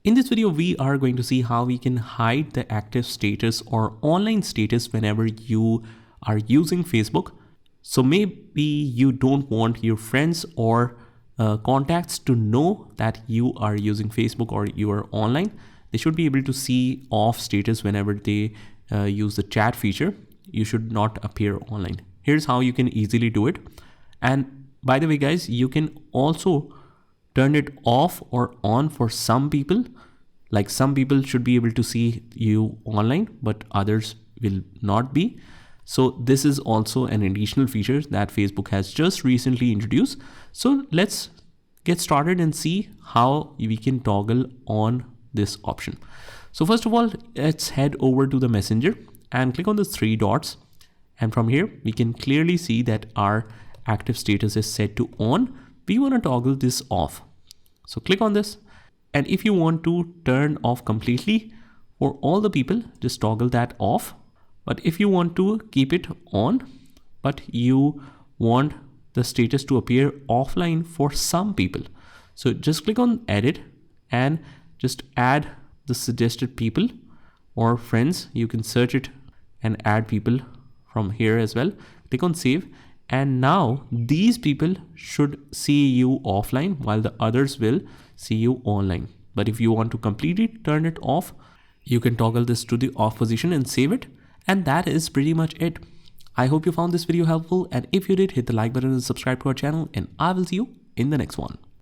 In this video, we are going to see how we can hide the active status or online status whenever you are using Facebook. So maybe you don't want your friends or contacts to know that you are using Facebook or you are online. They should be able to see off status whenever they use the chat feature. You should not appear online. Here's how you can easily do it. And by the way, guys, you can also turn it off or on for some people. Like some people should be able to see you online, but others will not be. So this is also an additional feature that Facebook has just recently introduced. So let's get started and see how we can toggle on this option. So first of all, let's head over to the Messenger and click on the three dots. And from here, we can clearly see that our active status is set to on. We want to toggle this off. So click on this. And if you want to turn off completely for all the people, just toggle that off. But if you want to keep it on, but you want the status to appear offline for some people, so just click on edit and just add the suggested people or friends. You can search it and add people from here as well. Click on save. And now these people should see you offline while the others will see you online. But if you want to completely turn it off, you can toggle this to the off position and save it. And that is pretty much it. I hope you found this video helpful. And if you did, hit the like button and subscribe to our channel. And I will see you in the next one.